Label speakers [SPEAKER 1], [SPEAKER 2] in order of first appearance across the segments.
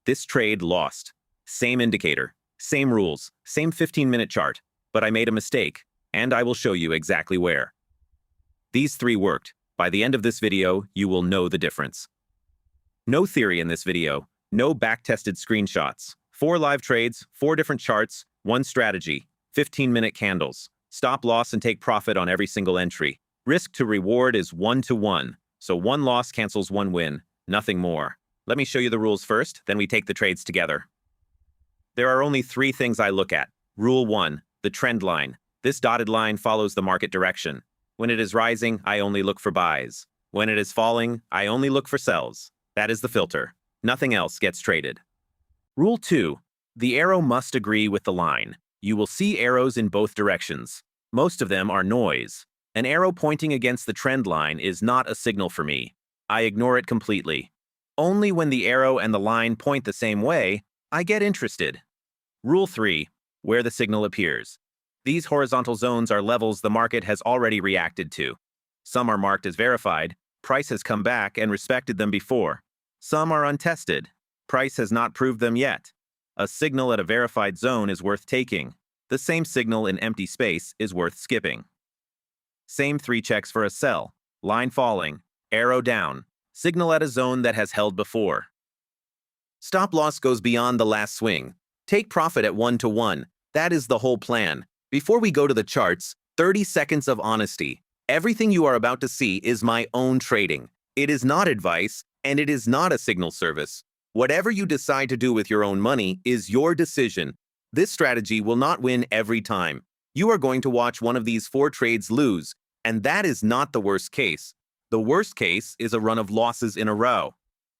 [SPEAKER 1] This trade lost. Same indicator, same rules, same 15-minute chart, but I made a mistake, and I will show you exactly where. These three worked. By the end of this video, you will know the difference. No theory in this video, no back-tested screenshots. 4 live trades, 4 different charts, 1 strategy, 15-minute candles. Stop loss and take profit on every single entry. Risk to reward is 1-to-1, so 1 loss cancels 1 win, nothing more. Let me show you the rules first, then we take the trades together. There are only 3 things I look at. Rule 1, the trend line. This dotted line follows the market direction. When it is rising, I only look for buys. When it is falling, I only look for sells. That is the filter. Nothing else gets traded. Rule 2, the arrow must agree with the line. You will see arrows in both directions. Most of them are noise. An arrow pointing against the trend line is not a signal for me. I ignore it completely. Only when the arrow and the line point the same way, I get interested. Rule 3, where the signal appears. These horizontal zones are levels the market has already reacted to. Some are marked as verified. Price has come back and respected them before. Some are untested. Price has not proved them yet. A signal at a verified zone is worth taking. The same signal in empty space is worth skipping. Same 3 checks for a sell. Line falling, arrow down, signal at a zone that has held before. Stop loss goes beyond the last swing. Take profit at 1-to-1. That is the whole plan. Before we go to the charts, 30 seconds of honesty. Everything you are about to see is my own trading. It is not advice, and it is not a signal service. Whatever you decide to do with your own money is your decision. This strategy will not win every time. You are going to watch one of these 4 trades lose, and that is not the worst case. The worst case is a run of losses in a row.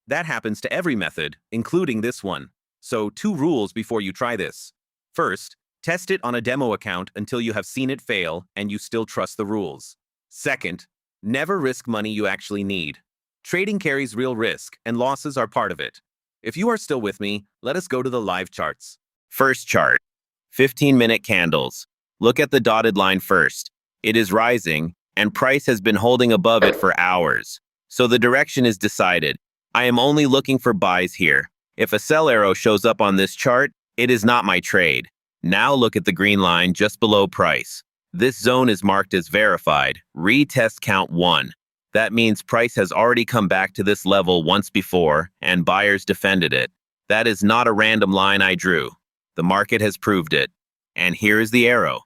[SPEAKER 1] That happens to every method, including this one. So 2 rules before you try this. First, test it on a demo account until you have seen it fail and you still trust the rules. Second, never risk money you actually need. Trading carries real risk, and losses are part of it. If you are still with me, let us go to the live charts. First chart, 15-minute candles. Look at the dotted line first. It is rising, and price has been holding above it for hours. So the direction is decided. I am only looking for buys here. If a sell arrow shows up on this chart, it is not my trade. Now look at the green line just below price. This zone is marked as verified. Retest count 1. That means price has already come back to this level once before, and buyers defended it. That is not a random line I drew. The market has proved it. And here is the arrow.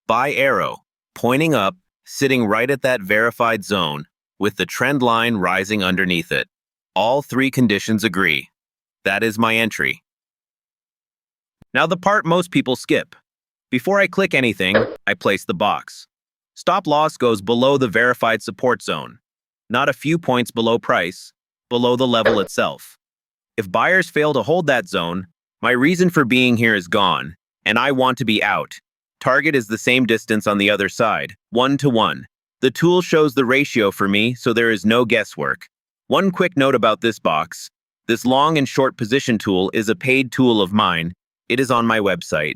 [SPEAKER 1] Buy arrow, pointing up, sitting right at that verified zone, with the trend line rising underneath it. All 3 conditions agree. That is my entry. Now the part most people skip. Before I click anything, I place the box. Stop loss goes below the verified support zone. Not a few points below price, below the level itself. If buyers fail to hold that zone, my reason for being here is gone, and I want to be out. Target is the same distance on the other side, 1-to-1. The tool shows the ratio for me, so there is no guesswork. One quick note about this box. This long and short position tool is a paid tool of mine. It is on my website.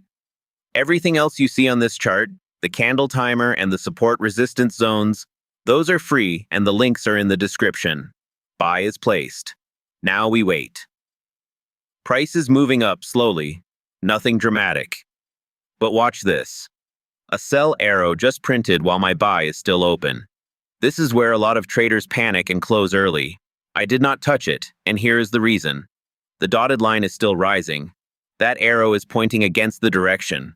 [SPEAKER 1] Everything else you see on this chart, the candle timer and the support resistance zones, those are free and the links are in the description. Buy is placed. Now we wait. Price is moving up slowly, nothing dramatic. But watch this. A sell arrow just printed while my buy is still open. This is where a lot of traders panic and close early. I did not touch it, and here is the reason. The dotted line is still rising. That arrow is pointing against the direction.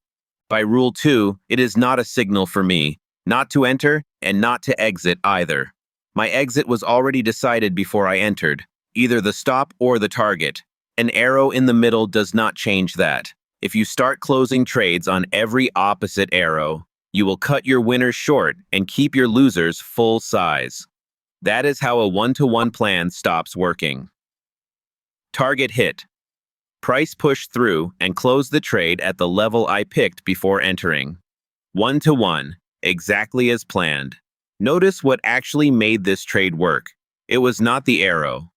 [SPEAKER 1] By rule 2, it is not a signal for me, not to enter and not to exit either. My exit was already decided before I entered, either the stop or the target. An arrow in the middle does not change that. If you start closing trades on every opposite arrow, you will cut your winners short and keep your losers full size. That is how a 1-to-1 plan stops working. Target hit. Price pushed through and closed the trade at the level I picked before entering. 1-to-1, exactly as planned. Notice what actually made this trade work. It was not the arrow.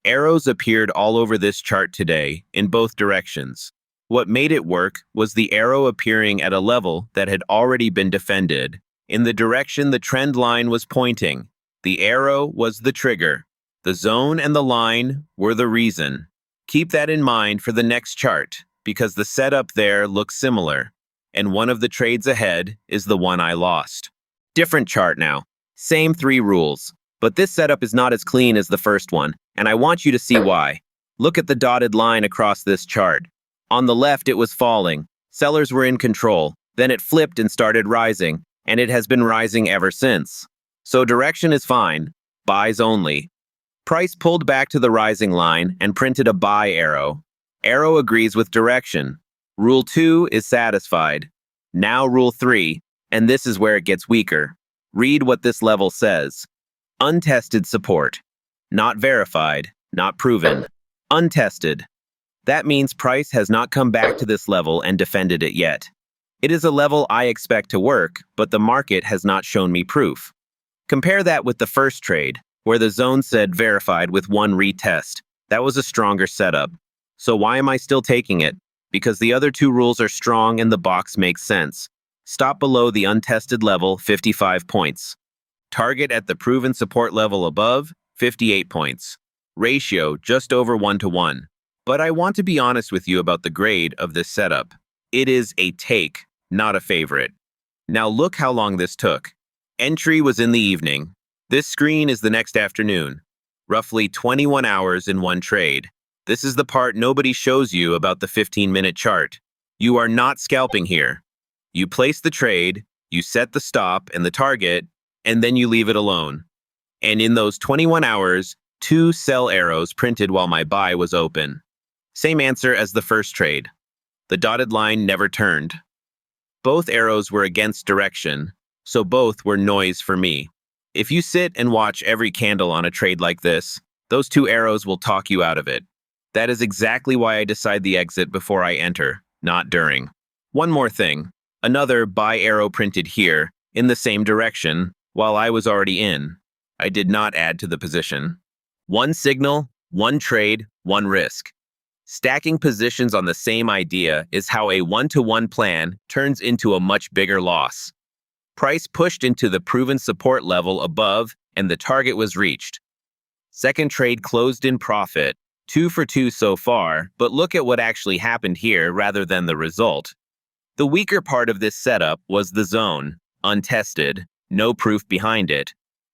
[SPEAKER 1] Arrows appeared all over this chart today, in both directions. What made it work was the arrow appearing at a level that had already been defended, in the direction the trend line was pointing. The arrow was the trigger. The zone and the line were the reason. Keep that in mind for the next chart, because the setup there looks similar, and one of the trades ahead is the one I lost. Different chart now. Same three rules, but this setup is not as clean as the first one, and I want you to see why. Look at the dotted line across this chart. On the left, it was falling. Sellers were in control. Then it flipped and started rising, and it has been rising ever since. So direction is fine. Buys only. Price pulled back to the rising line and printed a buy arrow. Arrow agrees with direction. Rule 2 is satisfied. Now Rule 3, and this is where it gets weaker. Read what this level says. Untested support. Not verified, not proven. Untested. That means price has not come back to this level and defended it yet. It is a level I expect to work, but the market has not shown me proof. Compare that with the first trade, where the zone said verified with one retest. That was a stronger setup. So why am I still taking it? Because the other two rules are strong and the box makes sense. Stop below the untested level, 55 points. Target at the proven support level above, 58 points. Ratio just over 1-to-1. But I want to be honest with you about the grade of this setup. It is a take, not a favorite. Now look how long this took. Entry was in the evening. This screen is the next afternoon. Roughly 21 hours in one trade. This is the part nobody shows you about the 15-minute chart. You are not scalping here. You place the trade, you set the stop and the target, and then you leave it alone. And in those 21 hours, 2 sell arrows printed while my buy was open. Same answer as the first trade. The dotted line never turned. Both arrows were against direction, so both were noise for me. If you sit and watch every candle on a trade like this, those 2 arrows will talk you out of it. That is exactly why I decide the exit before I enter, not during. One more thing. Another buy arrow printed here, in the same direction, while I was already in. I did not add to the position. One signal, one trade, one risk. Stacking positions on the same idea is how a 1-to-1 plan turns into a much bigger loss. Price pushed into the proven support level above and the target was reached. Second trade closed in profit, 2 for 2 so far, but look at what actually happened here rather than the result. The weaker part of this setup was the zone, untested, no proof behind it,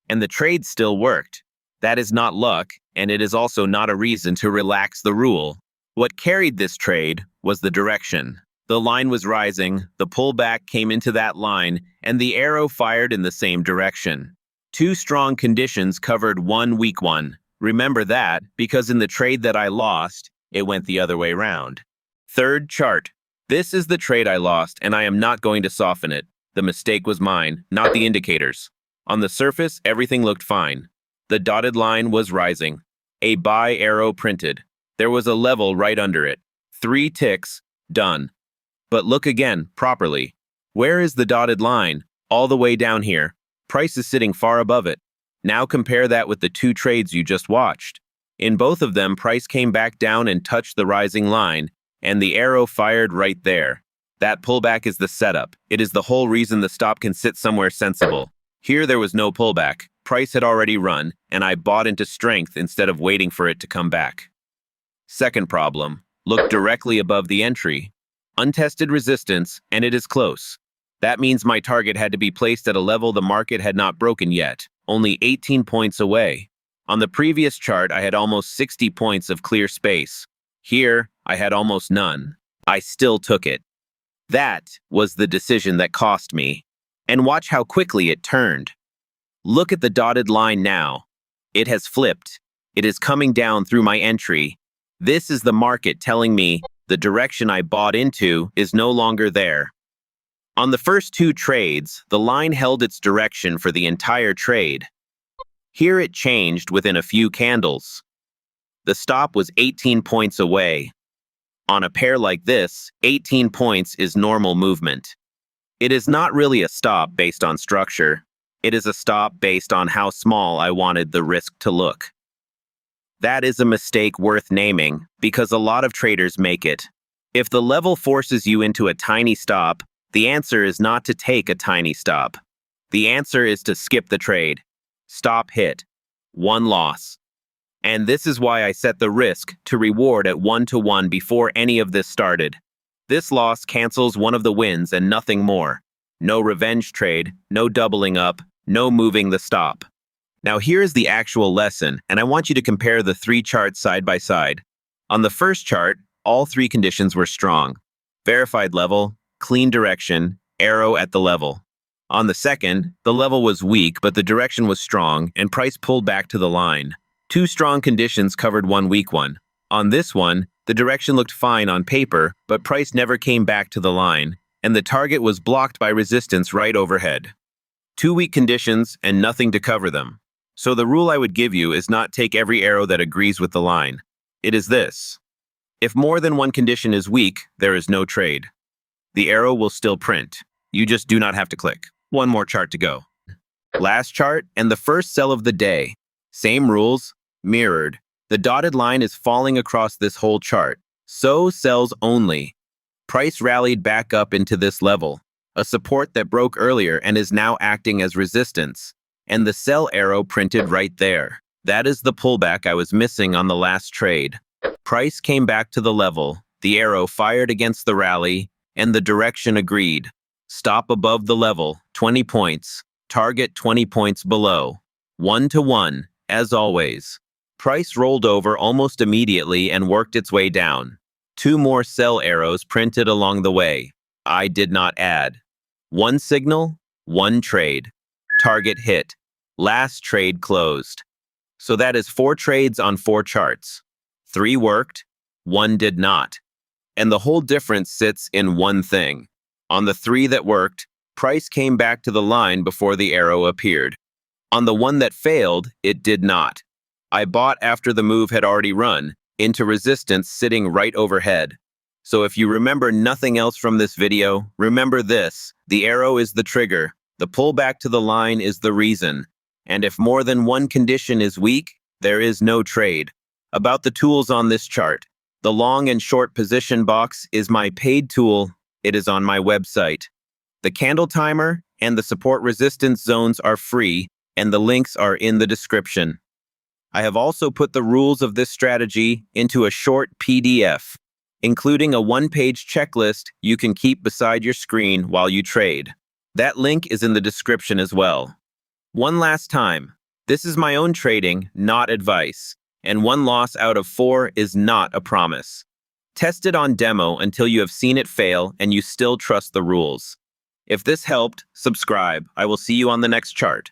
[SPEAKER 1] and the trade still worked. That is not luck, and it is also not a reason to relax the rule. What carried this trade was the direction. The line was rising, the pullback came into that line, and the arrow fired in the same direction. 2 strong conditions covered one weak one. Remember that, because in the trade that I lost, it went the other way round. Third chart. This is the trade I lost, and I am not going to soften it. The mistake was mine, not the indicators. On the surface, everything looked fine. The dotted line was rising. A buy arrow printed. There was a level right under it. 3 ticks, done. But look again, properly. Where is the dotted line? All the way down here. Price is sitting far above it. Now compare that with the 2 trades you just watched. In both of them, price came back down and touched the rising line, and the arrow fired right there. That pullback is the setup. It is the whole reason the stop can sit somewhere sensible. Here there was no pullback. Price had already run, and I bought into strength instead of waiting for it to come back. Second problem. Look directly above the entry. Untested resistance, and it is close. That means my target had to be placed at a level the market had not broken yet, only 18 points away. On the previous chart, I had almost 60 points of clear space. Here, I had almost none. I still took it. That was the decision that cost me. And watch how quickly it turned. Look at the dotted line now. It has flipped. It is coming down through my entry. This is the market telling me the direction I bought into is no longer there. On the first 2 trades, the line held its direction for the entire trade. Here it changed within a few candles. The stop was 18 points away. On a pair like this, 18 points is normal movement. It is not really a stop based on structure. It is a stop based on how small I wanted the risk to look. That is a mistake worth naming, because a lot of traders make it. If the level forces you into a tiny stop, the answer is not to take a tiny stop. The answer is to skip the trade. Stop hit. 1 loss. And this is why I set the risk to reward at 1-to-1 before any of this started. This loss cancels one of the wins and nothing more. No revenge trade, no doubling up, no moving the stop. Now here's the actual lesson, and I want you to compare the three charts side by side. On the first chart, all three conditions were strong. Verified level, clean direction, arrow at the level. On the second, the level was weak, but the direction was strong, and price pulled back to the line. Two strong conditions covered one weak one. On this one, the direction looked fine on paper, but price never came back to the line, and the target was blocked by resistance right overhead. Two weak conditions and nothing to cover them. So the rule I would give you is not take every arrow that agrees with the line. It is this. If more than one condition is weak, there is no trade. The arrow will still print. You just do not have to click. One more chart to go. Last chart and the first sell of the day. Same rules, mirrored. The dotted line is falling across this whole chart. So sells only. Price rallied back up into this level, a support that broke earlier and is now acting as resistance. And the sell arrow printed right there. That is the pullback I was missing on the last trade. Price came back to the level, the arrow fired against the rally, and the direction agreed. Stop above the level, 20 points. Target 20 points below. 1-to-1, as always. Price rolled over almost immediately and worked its way down. Two more sell arrows printed along the way. I did not add. One signal, one trade. Target hit. Last trade closed. So that is 4 trades on 4 charts. 3 worked, 1 did not. And the whole difference sits in one thing. On the 3 that worked, price came back to the line before the arrow appeared. On the one that failed, it did not. I bought after the move had already run, into resistance sitting right overhead. So if you remember nothing else from this video, remember this. The arrow is the trigger. The pullback to the line is the reason. And if more than one condition is weak, there is no trade. About the tools on this chart. The long and short position box is my paid tool. It is on my website. The candle timer and the support resistance zones are free, and the links are in the description. I have also put the rules of this strategy into a short PDF, including a one-page checklist you can keep beside your screen while you trade. That link is in the description as well. One last time, this is my own trading, not advice, and 1 loss out of 4 is not a promise. Test it on demo until you have seen it fail and you still trust the rules. If this helped, subscribe. I will see you on the next chart.